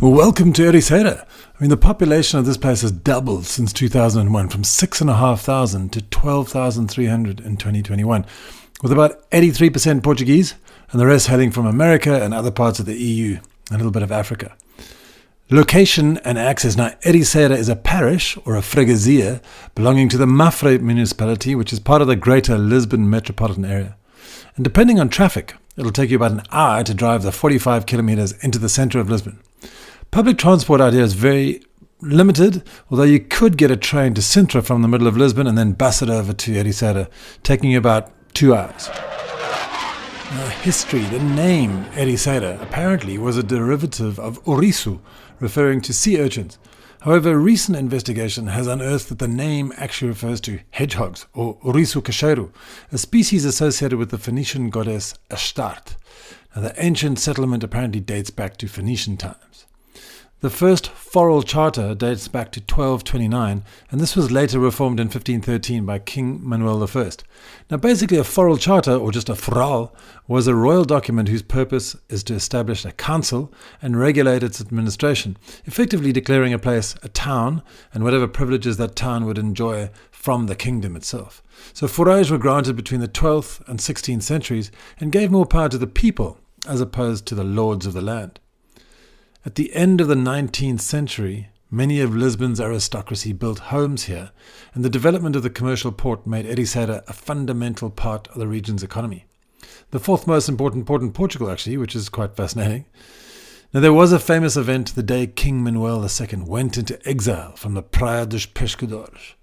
Welcome to Ericeira. The population of this place has doubled since 2001, from 6,500 to 12,300 in 2021, with about 83% Portuguese and the rest hailing from America and other parts of the EU, and a little bit of Africa. Location and access. Now, Ericeira is a parish or a freguesia belonging to the Mafra municipality, which is part of the greater Lisbon metropolitan area. And depending on traffic, it'll take you about an hour to drive the 45 kilometers into the center of Lisbon. Public transport out here is very limited, although you could get a train to Sintra from the middle of Lisbon and then bus it over to Ericeira, taking you about 2 hours. Now, history. The name Ericeira apparently was a derivative of ouriço, referring to sea urchins. However, recent investigation has unearthed that the name actually refers to hedgehogs, or ouriço cacheiro, a species associated with the Phoenician goddess Astarte. Now, the ancient settlement apparently dates back to Phoenician times. The first foral charter dates back to 1229, and this was later reformed in 1513 by King Manuel I. Now, basically, a foral charter, or just a foral, was a royal document whose purpose is to establish a council and regulate its administration, effectively declaring a place a town and whatever privileges that town would enjoy from the kingdom itself. So forages were granted between the 12th and 16th centuries and gave more power to the people as opposed to the lords of the land. At the end of the 19th century, many of Lisbon's aristocracy built homes here, and the development of the commercial port made Ericeira a fundamental part of the region's economy. The fourth most important port in Portugal, actually, which is quite fascinating. Now, there was a famous event the day King Manuel II went into exile from the Praia dos Pescadores.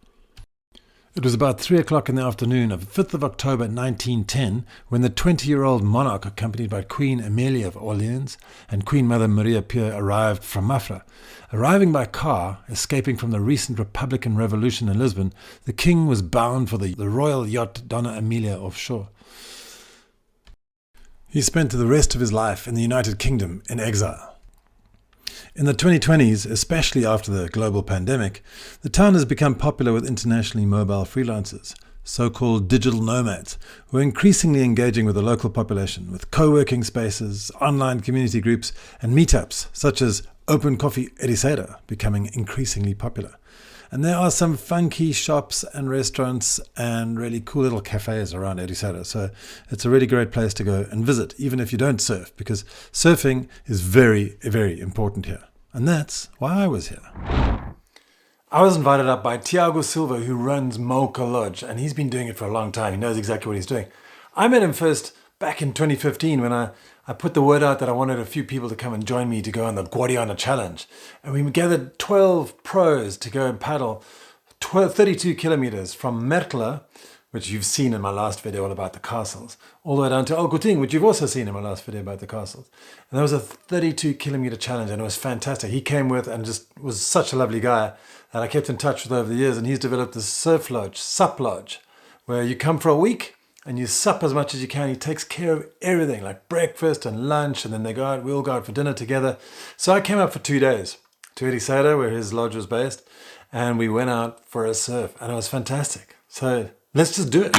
It was about 3 o'clock in the afternoon of 5th of October 1910 when the 20-year-old monarch, accompanied by Queen Amelia of Orleans and Queen Mother Maria Pia, arrived from Mafra. Arriving by car, escaping from the recent Republican Revolution in Lisbon, the king was bound for the royal yacht Donna Amelia offshore. He spent the rest of his life in the United Kingdom in exile. In the 2020s, especially after the global pandemic, the town has become popular with internationally mobile freelancers, so-called digital nomads, who are increasingly engaging with the local population with co-working spaces, online community groups, and meetups such as Open Coffee Ericeira becoming increasingly popular. And there are some funky shops and restaurants and really cool little cafes around Ericeira. So it's a really great place to go and visit, even if you don't surf, because surfing is very, very important here. And that's why I was here. I was invited up by Thiago Silva, who runs Mocha Lodge, and he's been doing it for a long time. He knows exactly what he's doing. I met him first back in 2015 when I put the word out that I wanted a few people to come and join me to go on the Guadiana Challenge. And we gathered 12 pros to go and paddle 32 kilometers from Mertla, which you've seen in my last video all about the castles, all the way down to Algarve, which you've also seen in my last video about the castles. And that was a 32 kilometer challenge, and it was fantastic. He came with and just was such a lovely guy that I kept in touch with over the years, and he's developed this surf lodge, sup lodge, where you come for a week and you sup as much as you can. He takes care of everything, like breakfast and lunch, and then we all go out for dinner together. So I came up for 2 days to Ericeira, where his lodge was based, and we went out for a surf, and it was fantastic. So let's just do it.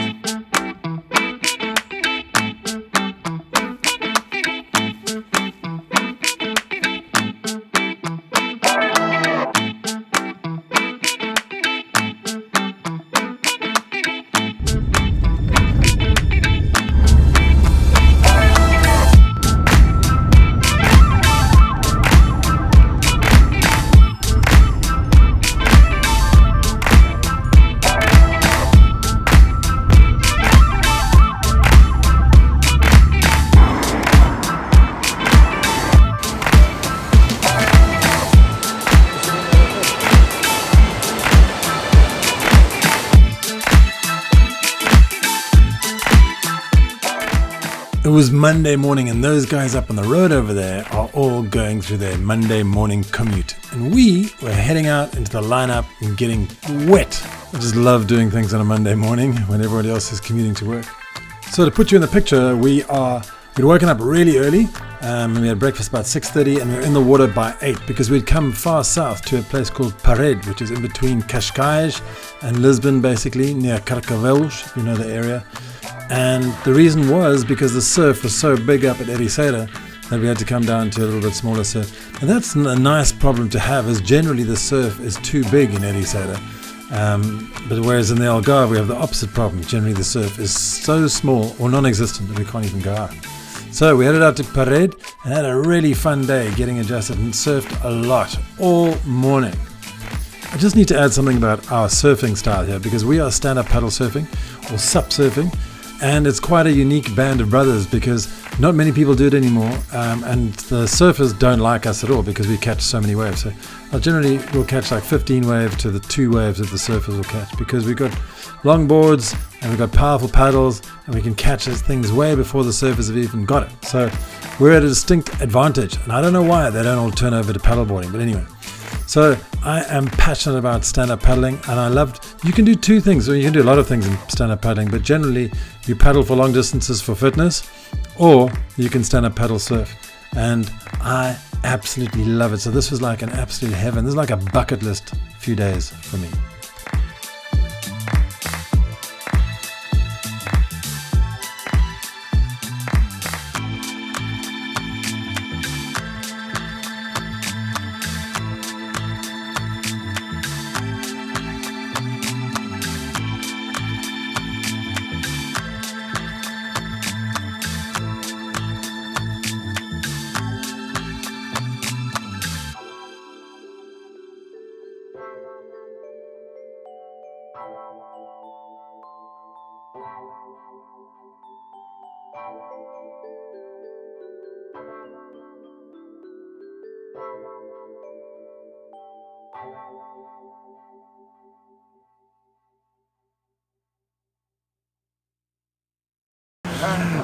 It was Monday morning, and those guys up on the road over there are all going through their Monday morning commute. And we were heading out into the lineup and getting wet. I just love doing things on a Monday morning when everybody else is commuting to work. So to put you in the picture, we'd woken up really early, and we had breakfast about 6:30, and we were in the water by 8 because we'd come far south to a place called Pared, which is in between Cascais and Lisbon, basically, near Carcavelos, if you know the area. And the reason was because the surf was so big up at Ericeira that we had to come down to a little bit smaller surf. And that's a nice problem to have, as generally the surf is too big in Ericeira. But whereas in the Algarve we have the opposite problem. Generally the surf is so small or non-existent that we can't even go out. So we headed out to Pared and had a really fun day getting adjusted and surfed a lot all morning. I just need to add something about our surfing style here, because we are stand-up paddle surfing or sup surfing. And it's quite a unique band of brothers because not many people do it anymore, and the surfers don't like us at all because we catch so many waves. So we'll catch like 15 waves to the 2 waves that the surfers will catch, because we've got long boards and we've got powerful paddles and we can catch things way before the surfers have even got it. So we're at a distinct advantage, and I don't know why they don't all turn over to paddleboarding, but anyway. So I am passionate about stand-up paddling, and you can do 2 things. Well, you can do a lot of things in stand-up paddling, but generally you paddle for long distances for fitness, or you can stand-up paddle surf. And I absolutely love it. So this was like an absolute heaven. This is like a bucket list few days for me.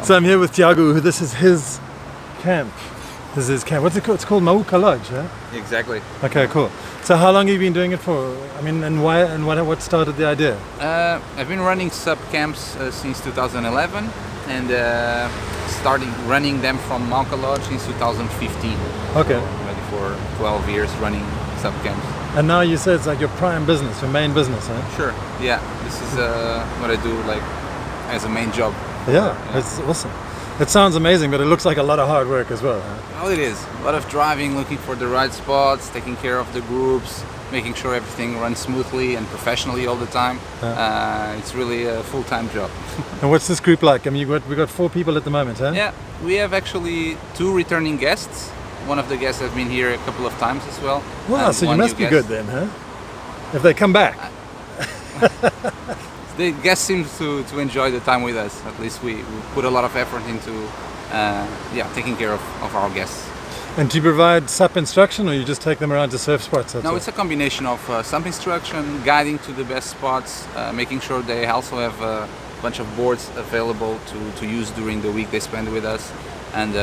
So I'm here with Thiago. This is his camp. What's it called? It's called Mauka Lodge, huh? Exactly. Okay, cool. So how long have you been doing it for? I mean, and why? And what started the idea? I've been running sub camps since 2011, and starting running them from Mauka Lodge since 2015. Okay. Already for 12 years running sub camps. And now you say it's like your prime business, your main business, huh? Sure. Yeah. This is what I do like as a main job. Yeah, it's awesome. It sounds amazing, but it looks like a lot of hard work as well. Huh? Well, it is. A lot of driving, looking for the right spots, taking care of the groups, making sure everything runs smoothly and professionally all the time. It's really a full-time job. And what's this group like? I mean, we got 4 people at the moment, huh? Yeah, we have actually 2 returning guests. One of the guests has been here a couple of times as well. Wow, so you must be good then, huh? If they come back. The guests seem to enjoy the time with us. At least we put a lot of effort into taking care of our guests. And do you provide SUP instruction, or you just take them around to surf spots? No, it's a combination of SUP instruction, guiding to the best spots, making sure they also have a bunch of boards available to use during the week they spend with us, and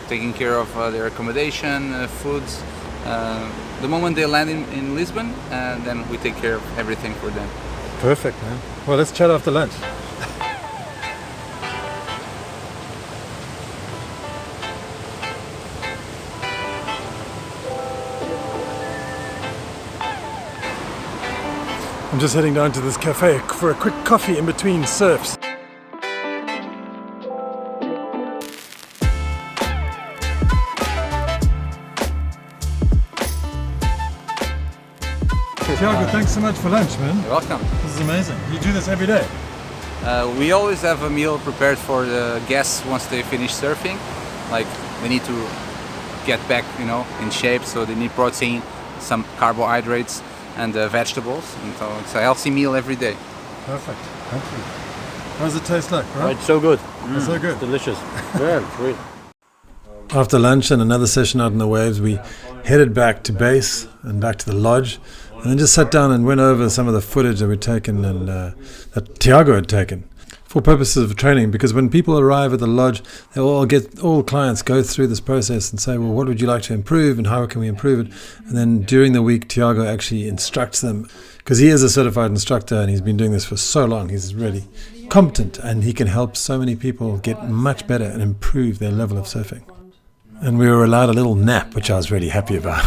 taking care of their accommodation, foods. The moment they land in Lisbon, then we take care of everything for them. Perfect, man. Well, let's chat after lunch. I'm just heading down to this cafe for a quick coffee in between surfs. Thiago, thanks so much for lunch, man. You're welcome. This is amazing. You do this every day? We always have a meal prepared for the guests once they finish surfing. Like, they need to get back, in shape, so they need protein, some carbohydrates, and vegetables. And so it's a healthy meal every day. Perfect. Thank you. How does it taste like, bro? It's so good. It's so good. Delicious. Yeah, great. After lunch and another session out in the waves, we headed back to base and back to the lodge, and then just sat down and went over some of the footage that we'd taken and that Thiago had taken. for purposes of training, because when people arrive at the lodge, all clients go through this process and say, well, what would you like to improve and how can we improve it? And then during the week, Thiago actually instructs them, because he is a certified instructor and he's been doing this for so long. He's really competent and he can help so many people get much better and improve their level of surfing. And we were allowed a little nap, which I was really happy about.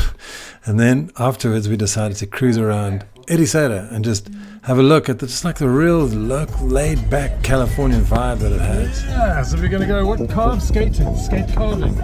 And then afterwards, we decided to cruise around Ericeira and just have a look at just like the real laid-back Californian vibe that it has. Yeah, so we're going to go, what, carve skating, skate carving.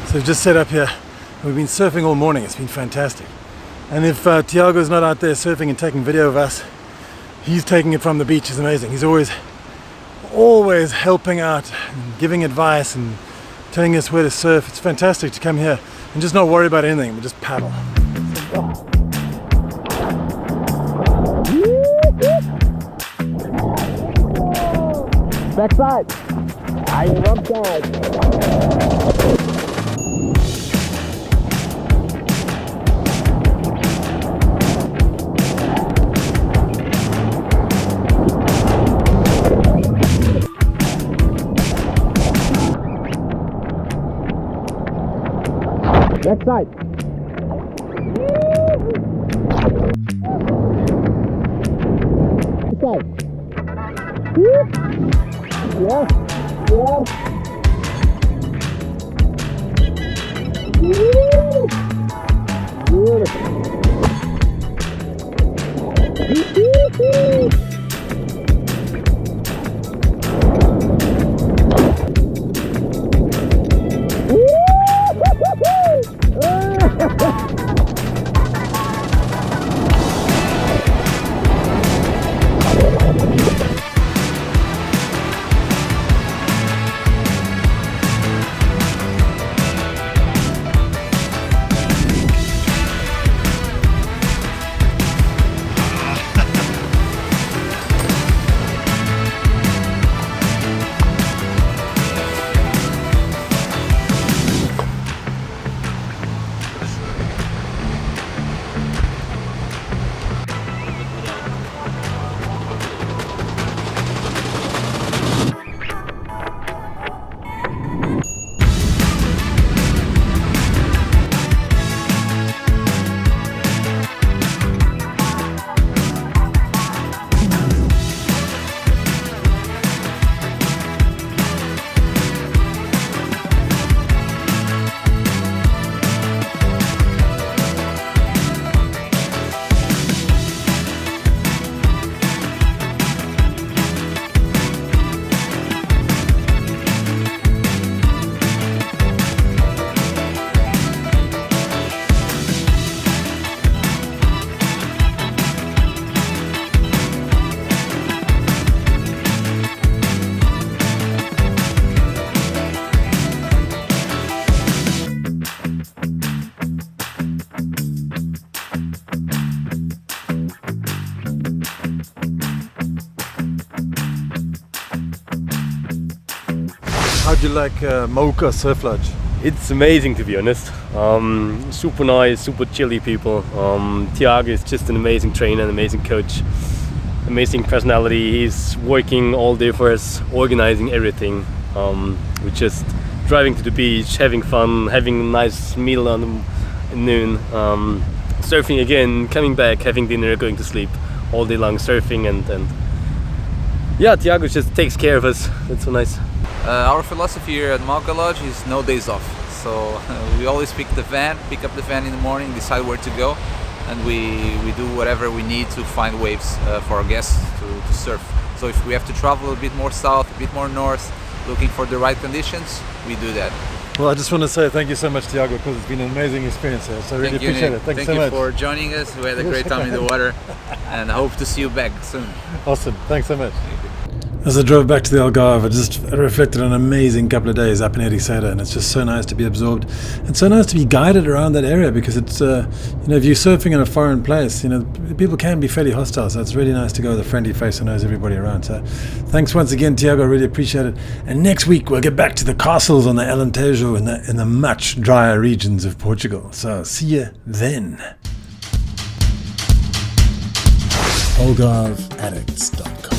So we've just set up here. We've been surfing all morning. It's been fantastic. And if Thiago's not out there surfing and taking video of us, he's taking it from the beach. It's amazing. He's always helping out and giving advice and telling us where to surf. It's fantastic to come here and just not worry about anything, but just paddle. Backside. I love that. Next side. Next side. Yeah. Yeah. Beautiful. How'd you like Mocha Surf Lodge? It's amazing, to be honest. Super nice, super chilly people. Thiago is just an amazing trainer, an amazing coach, amazing personality. He's working all day for us, organizing everything. We're just driving to the beach, having fun, having a nice meal on noon, surfing again, coming back, having dinner, going to sleep, all day long surfing, and yeah, Thiago just takes care of us. That's so nice. Our philosophy here at Malka Lodge is no days off. So we always pick up the van in the morning, decide where to go, and we do whatever we need to find waves for our guests to surf. So if we have to travel a bit more south, a bit more north, looking for the right conditions, we do that. Well, I just want to say thank you so much, Thiago, because it's been an amazing experience here. So I really appreciate it. Thank you so much. Thank you for joining us. We had a great time in the water, and I hope to see you back soon. Awesome. Thanks so much. As I drove back to the Algarve, I reflected on an amazing couple of days up in Ericeira, and it's just so nice to be absorbed. It's so nice to be guided around that area because it's, if you're surfing in a foreign place, people can be fairly hostile. So it's really nice to go with a friendly face and knows everybody around. So thanks once again, Thiago. I really appreciate it. And next week we'll get back to the castles on the Alentejo in the much drier regions of Portugal. So see you then. AlgarveAddicts.com